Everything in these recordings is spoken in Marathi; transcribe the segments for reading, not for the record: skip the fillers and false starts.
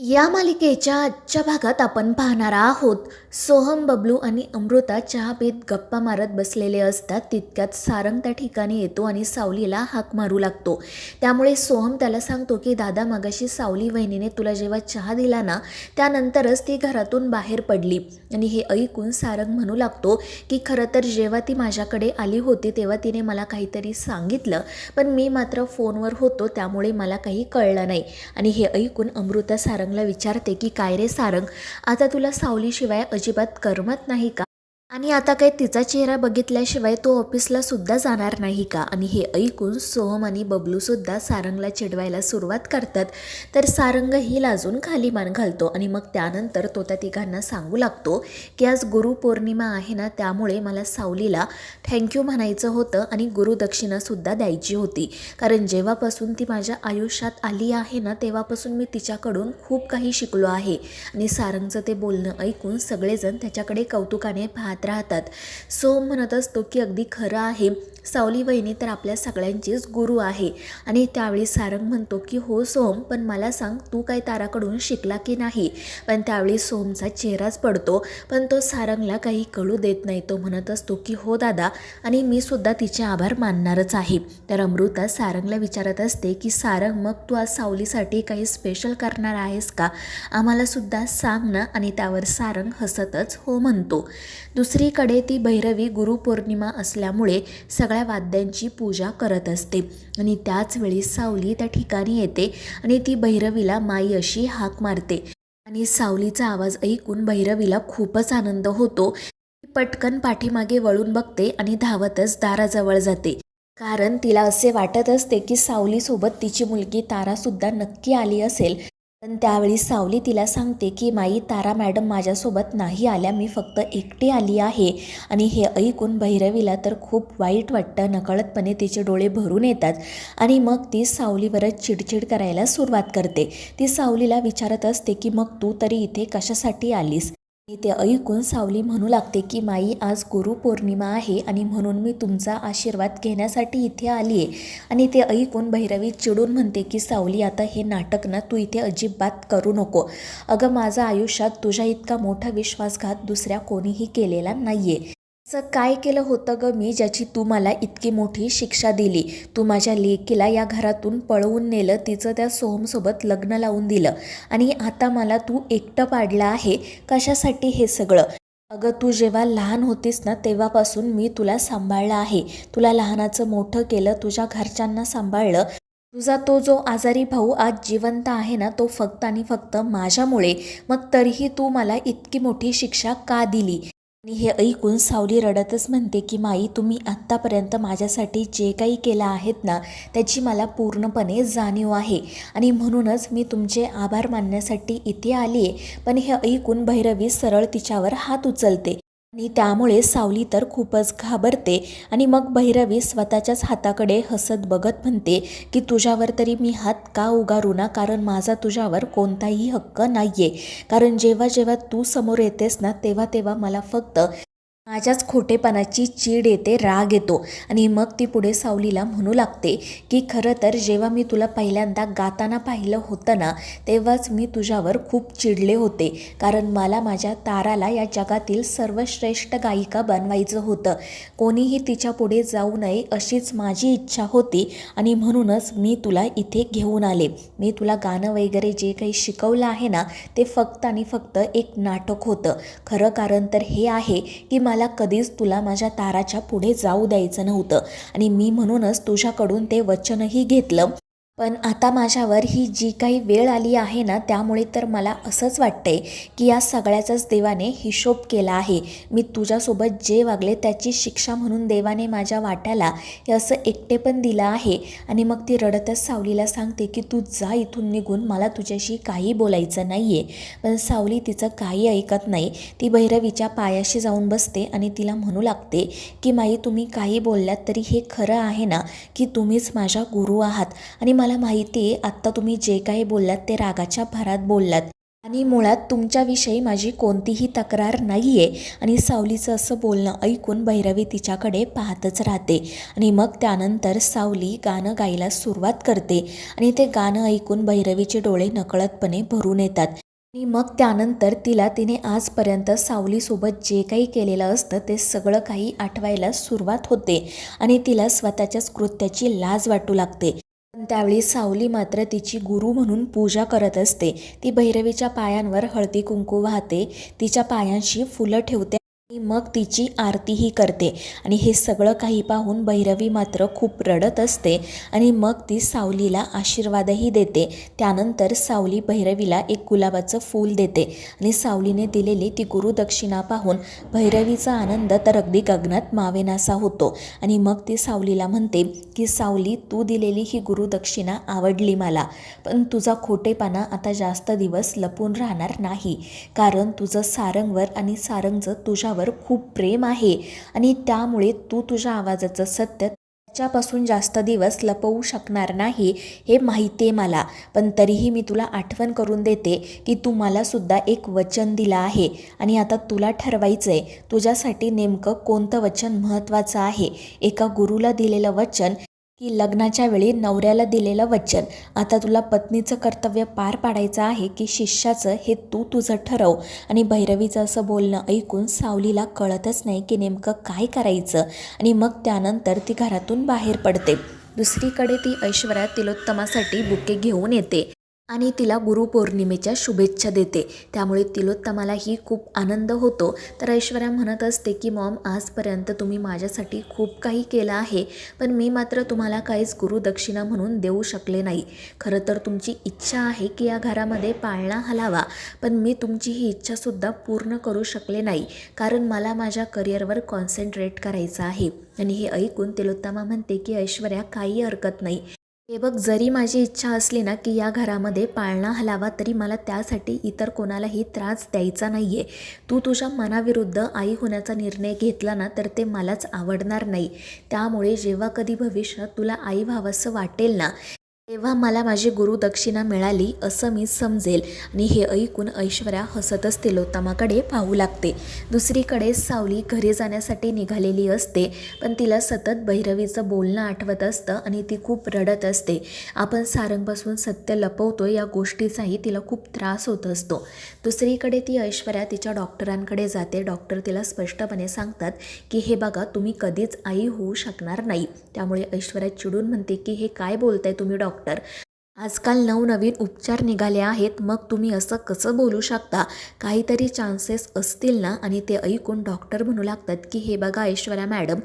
या मालिकेच्या आजच्या भागात आपण पाहणार आहोत सोहम, बबलू आणि अमृता चहा पीत गप्पा मारत बसलेले असतात. तितक्यात सारंग त्या ठिकाणी येतो आणि सावलीला हाक मारू लागतो. त्यामुळे सोहम त्याला सांगतो की दादा, मगाशी सावली वहिनीने तुला जेव्हा चहा दिला ना, त्यानंतरच ती घरातून बाहेर पडली. आणि हे ऐकून सारंग म्हणू लागतो की खरं तर जेव्हा ती माझ्याकडे आली होती तेव्हा तिने मला काहीतरी सांगितलं, पण मी मात्र फोनवर होतो त्यामुळे मला काही कळलं नाही. आणि हे ऐकून अमृता सारंगला विचारते की काय रे सारंग, आता तुला सावलीशिवाय अजिबात करमत नाही का? आणि आता काय तिचा चेहरा बघितल्याशिवाय तो ऑफिसला सुद्धा जाणार नाही का? आणि हे ऐकून सोहम आणि बबलू सुद्धा सारंगला चिडवायला सुरुवात करतात. तर सारंग ही लाजून खाली मान घालतो आणि मग त्यानंतर तो त्या तिघांना सांगू लागतो की आज गुरुपौर्णिमा आहे ना, त्यामुळे मला सावलीला थँक्यू म्हणायचं होतं आणि गुरुदक्षिणासुद्धा द्यायची होती. कारण जेव्हापासून ती माझ्या आयुष्यात आली आहे ना, तेव्हापासून मी तिच्याकडून खूप काही शिकलो आहे. आणि सारंगचं ते बोलणं ऐकून सगळेजण त्याच्याकडे कौतुकाने पाहत राहतात. सोम म्हणत असतो की अगदी खरं आहे, सावली वहिनी तर आपल्या सगळ्यांचीच गुरु आहे. आणि त्यावेळी सारंग म्हणतो की हो सोम, पण मला सांग, तू काय ताराकडून शिकला की नाही? पण त्यावेळी सोमचा चेहराच पडतो, पण तो सारंगला काही कळू देत नाही. तो म्हणत असतो की हो दादा, आणि मी सुद्धा तिचे आभार मानणारच आहे. तर अमृता सारंगला विचारत असते की सारंग, मग तू आज सावलीसाठी काही स्पेशल करणार आहेस का? आम्हाला सुद्धा सांग ना. आणि त्यावर सारंग हसतच हो म्हणतो. दुसरीकडे ती भैरवी गुरुपौर्णिमा असल्यामुळे सगळ्या वाद्यांची पूजा करत असते. आणि त्याच वेळी सावली त्या ठिकाणी येते आणि ती भैरवीला माई अशी हाक मारते. आणि सावलीचा आवाज ऐकून भैरवीला खूपच आनंद होतो. ती पटकन पाठीमागे वळून बघते आणि धावतच दाराजवळ जाते. कारण तिला असे वाटत असते की सावलीसोबत तिची मुलगी तारासुद्धा नक्की आली असेल. पण त्यावेळी सावली तिला सांगते की माई, तारा मॅडम माझ्यासोबत नाही आल्या, मी फक्त एकटी आली आहे. आणि हे ऐकून भैरवीला तर खूप वाईट वाटतं. नकळतपणे तिचे डोळे भरून येतात आणि मग ती सावलीवरच चिडचिड करायला सुरुवात करते. ती सावलीला विचारत असते की मग तू तरी इथे कशासाठी आलीस? आणि ते ऐकून सावली म्हणू लागते की माई, आज गुरुपौर्णिमा आहे आणि म्हणून मी तुमचा आशीर्वाद घेण्यासाठी इथे आली आहे. आणि ते ऐकून भैरवी चिडून म्हणते की सावली, आता हे नाटक ना तू इथे अजिबात करू नको. अगं, माझा आयुष्यात तुझ्या इतका मोठा विश्वासघात दुसऱ्या कोणीही केलेला नाही आहे. असं काय केलं होतं गं मी, ज्याची तू मला इतकी मोठी शिक्षा दिली? तू माझ्या लेकीला या घरातून पळवून नेलं, तिचं त्या सोहमसोबत लग्न लावून दिलं आणि आता मला तू एकटं पाडलं आहे. कशासाठी हे सगळं? अगं, तू जेव्हा लहान होतीस ना, तेव्हापासून मी तुला सांभाळलं आहे. तुला लहानाचं मोठं केलं, तुझ्या घरच्यांना सांभाळलं. तुझा तो जो आजारी भाऊ आज जिवंत आहे ना, तो फक्त आणि फक्त माझ्यामुळे. मग तरीही तू मला इतकी मोठी शिक्षा का दिली? आणि हे ऐकून सावली रडतच म्हणते की माई, तुम्ही आत्तापर्यंत माझ्यासाठी जे काही केलं आहेत ना, त्याची मला पूर्णपणे जाणीव आहे आणि म्हणूनच मी तुमचे आभार मानण्यासाठी इथे आली आहे. पण हे ऐकून भैरवी सरळ तिच्यावर हात उचलते आणि त्यामुळे सावली तर खूपच घाबरते. आणि मग भैरवी स्वतःच्याच हाताकडे हसत बघत म्हणते की तुझ्यावर तरी मी हात का उगारू ना, कारण माझा तुझ्यावर कोणताही हक्क नाही आहे. कारण जेव्हा जेव्हा तू समोर येतेस ना, तेव्हा तेव्हा मला फक्त माझ्याच खोटेपणाची चीड येते, राग येतो. आणि मग ती पुढे सावलीला म्हणू लागते की खरं तर जेव्हा मी तुला पहिल्यांदा गाताना पाहिलं होतं ना, तेव्हाच मी तुझ्यावर खूप चिडले होते. कारण मला माझ्या ताराला या जगातील सर्वश्रेष्ठ गायिका बनवायचं होतं. कोणीही तिच्या पुढे जाऊ नये अशीच माझी इच्छा होती आणि म्हणूनच मी तुला इथे घेऊन आले. मी तुला गाणं वगैरे जे काही शिकवलं आहे ना, ते फक्त आणि फक्त एक नाटक होतं. खरं कारण तर हे आहे की मला कधीच तुला माझ्या ताराच्या पुढे जाऊ द्यायचं नव्हतं आणि मी म्हणूनच तुझ्याकडून ते वचनही घेतलं. पण आता माझ्यावर ही जी काही वेळ आली आहे ना, त्यामुळे तर मला असंच वाटतंय की या सगळ्याचाच देवाने हिशोब केला आहे. मी तुझ्यासोबत जे वागले त्याची शिक्षा म्हणून देवाने माझ्या वाट्याला हे असं एकटेपण दिलं आहे. आणि मग ती रडतच सावलीला सांगते की तू जा इथून निघून, मला तुझ्याशी काही बोलायचं नाही आहे. पण सावली तिचं काही ऐकत नाही. ती भैरवीच्या पायाशी जाऊन बसते आणि तिला म्हणू लागते की माई, तुम्ही काही बोललात तरी हे खरं आहे ना की तुम्हीच माझ्या गुरु आहात. आणि मला माहिती आहे आत्ता तुम्ही जे काही बोललात ते रागाच्या भरात बोललात. आणि मुळात तुमच्याविषयी माझी कोणतीही तक्रार नाही आहे. आणि सावलीचं असं बोलणं ऐकून भैरवी तिच्याकडे पाहतच राहते. आणि मग त्यानंतर सावली गाणं गायला सुरुवात करते आणि ते गाणं ऐकून भैरवीचे डोळे नकळतपणे भरून येतात. आणि मग त्यानंतर तिने आजपर्यंत सावलीसोबत जे काही केलेलं असतं ते सगळं काही आठवायला सुरुवात होते आणि तिला स्वतःच्याच कृत्याची लाज वाटू लागते. पण त्यावेळी सावली मात्र तिची गुरु म्हणून पूजा करत असते. ती भैरवीच्या पायांवर हळदी कुंकू वाहते, तिच्या पायांशी फुलं ठेवते आणि मग तिची आरतीही करते. आणि हे सगळं काही पाहून भैरवी मात्र खूप रडत असते आणि मग ती सावलीला आशीर्वादही देते. त्यानंतर सावली भैरवीला एक गुलाबाचं फूल देते आणि सावलीने दिलेली ती गुरुदक्षिणा पाहून भैरवीचा आनंद तर अगदी गगनात मावेनासा होतो. आणि मग ती सावलीला म्हणते की सावली, तू दिलेली ही गुरुदक्षिणा आवडली मला, पण तुझा खोटेपणा आता जास्त दिवस लपून राहणार नाही, कारण तुझं सारंगवर आणि सारंगचं तुझ्यावर खूप प्रेम आहे आणि त्यामुळे तू तुझ्या आवाजाचं सत्य त्याच्यापासून जास्त दिवस लपवू शकणार नाही हे माहिती आहे मला. पण तरीही मी तुला आठवण करून देते की तू मला सुद्धा एक वचन दिलं आहे आणि आता तुला ठरवायचं आहे तुझ्यासाठी नेमकं कोणतं वचन महत्त्वाचं आहे. एका गुरुला दिलेलं वचन की लग्नाच्या वेळी नवऱ्याला दिलेलं वचन. आता तुला पत्नीचं कर्तव्य पार पाडायचं आहे की शिष्याचं, हे तू तुझं ठरव. आणि भैरवीचं असं बोलणं ऐकून सावलीला कळतच नाही की नेमकं काय करायचं. आणि मग त्यानंतर ती घरातून बाहेर पडते. दुसरीकडे ती ऐश्वर्या तिलोत्तमासाठी बुके घेऊन येते आणि तिला गुरुपौर्णिमेच्या शुभेच्छा देते. त्यामुळे तिलोत्तमालाही खूप आनंद होतो. तर ऐश्वर्या म्हणत असते की मॉम, आजपर्यंत तुम्ही माझ्यासाठी खूप काही केलं आहे, पण मी मात्र तुम्हाला काहीच गुरुदक्षिणा म्हणून देऊ शकले नाही. खरं तर तुमची इच्छा आहे की या घरामध्ये पाळणा हलावा, पण मी तुमची ही इच्छासुद्धा पूर्ण करू शकले नाही, कारण मला माझ्या करिअरवर कॉन्सन्ट्रेट करायचं आहे. आणि हे ऐकून तिलोत्तमा म्हणते की ऐश्वर्या, काही हरकत नाही. हे बघ, जरी माझी इच्छा असली ना की या घरामध्ये पाळणा हलावा, तरी मला त्यासाठी इतर कोणालाही त्रास द्यायचा नाही आहे. तू तुझ्या मनाविरुद्ध आई होण्याचा निर्णय घेतला ना तर ते मलाच आवडणार नाही. त्यामुळे जेव्हा कधी भविष्यात तुला आई व्हावंसं वाटेल ना, तेव्हा मला माझी गुरुदक्षिणा मिळाली असं मी समजेल. आणि हे ऐकून ऐश्वर्या हसतच तिलोत्तमाकडे पाहू लागते. दुसरीकडे सावली घरी जाण्यासाठी निघालेली असते, पण तिला सतत भैरवीचं बोलणं आठवत असतं आणि ती खूप रडत असते. आपण सारंगपासून सत्य लपवतो या गोष्टीचाही तिला खूप त्रास होत असतो. दुसरीकडे ती ऐश्वर्या तिच्या डॉक्टरांकडे जाते. डॉक्टर तिला स्पष्टपणे सांगतात की हे बघा, तुम्ही कधीच आई होऊ शकणार नाही. त्यामुळे ऐश्वर्या चिडून म्हणते की हे काय बोलताय तुम्ही डॉक्टर, आजकाल नवनवीन उपचार निघाले आहेत, मग तुम्ही असं कसं बोलू शकता? काहीतरी चान्सेस असतील ना? आणि ते ऐकून डॉक्टर म्हणू लागतात की हे बघा ऐश्वर्या मॅडम,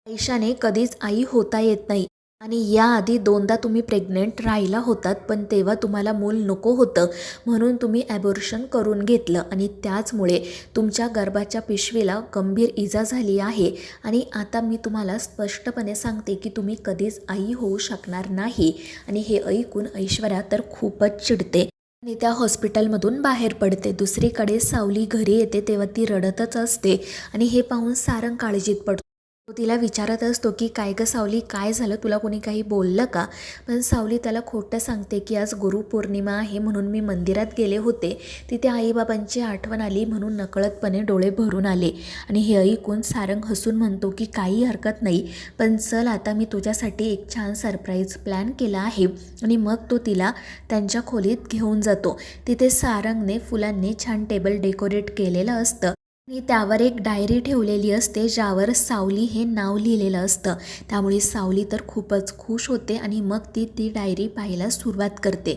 आयशाने कधीच आई होता येत नाही आणि याआधी 2दा तुम्ही प्रेग्नेंट राहिला होतात, पण तेव्हा तुम्हाला मूल नको होतं म्हणून तुम्ही ॲबॉर्शन करून घेतलं आणि त्याचमुळे तुमच्या गर्भाच्या पिशवीला गंभीर इजा झाली आहे. आणि आता मी तुम्हाला स्पष्टपणे सांगते की तुम्ही कधीच आई होऊ शकणार नाही. आणि हे ऐकून ऐश्वर्या तर खूपच चिडते आणि त्या हॉस्पिटलमधून बाहेर पडते. दुसरीकडे सावली घरी येते तेव्हा ती रडतच असते आणि हे पाहून सारंग काळजीत पडतो. तो तिला विचारत असतो की काय गं सावली, काय झालं, तुला कोणी काही बोललं का? पण सावली त्याला खोटं सांगते की आज गुरुपौर्णिमा आहे म्हणून मी मंदिरात गेले होते, तिथे आईबाबांची आठवण आली म्हणून नकळतपणे डोळे भरून आले. आणि हे ऐकून सारंग हसून म्हणतो की काही हरकत नाही, पण चल आता मी तुझ्यासाठी एक छान सरप्राईज प्लॅन केला आहे. आणि मग तो तिला त्यांच्या खोलीत घेऊन जातो. तिथे सारंगने फुलांनी छान टेबल डेकोरेट केलेलं असतं आणि त्यावर एक डायरी ठेवलेली असते ज्यावर सावली हे नाव लिहिलेलं असतं. त्यामुळे सावली तर खूपच खुश होते आणि मग ती डायरी पाहायला सुरुवात करते.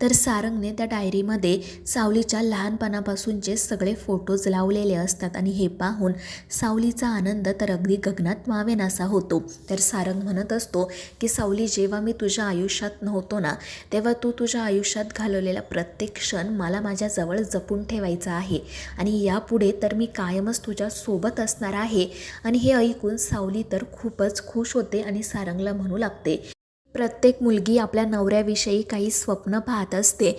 तर सारंगने त्या डायरीमध्ये सावलीच्या लहानपणापासूनचे सगळे फोटोज लावलेले असतात आणि हे पाहून सावलीचा आनंद तर अगदी गगनात मावेनासा होतो. तर सारंग म्हणत असतो की सावली, जेव्हा मी तुझ्या आयुष्यात नव्हतो ना, तेव्हा तू तुझ्या आयुष्यात घालवलेला प्रत्येक क्षण मला माझ्याजवळ जपून ठेवायचा आहे आणि यापुढे तर मी कायमच तुझ्या सोबत असणार आहे. आणि हे ऐकून सावली तर खूपच खुश होते आणि सारंगला म्हणू लागते, प्रत्येक मुलगी आपल्या नवऱ्याविषयी काही स्वप्न पाहत असते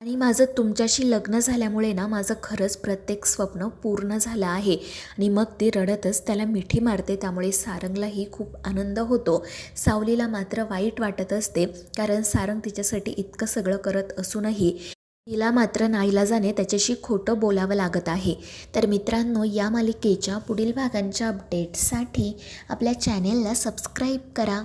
आणि माझं तुमच्याशी लग्न झाल्यामुळे ना माझं खरंच प्रत्येक स्वप्न पूर्ण झालं आहे. आणि मग ती रडतच त्याला मिठी मारते. त्यामुळे सारंगलाही खूप आनंद होतो. सावलीला मात्र वाईट वाटत असते, कारण सारंग तिच्यासाठी इतकं सगळं करत असूनही तिला मात्र नाईलाजाने त्याच्याशी खोटं बोलावं लागत आहे. तर मित्रांनो, या मालिकेच्या पुढील भागांच्या अपडेट्ससाठी आपल्या चॅनेलला सबस्क्राईब करा.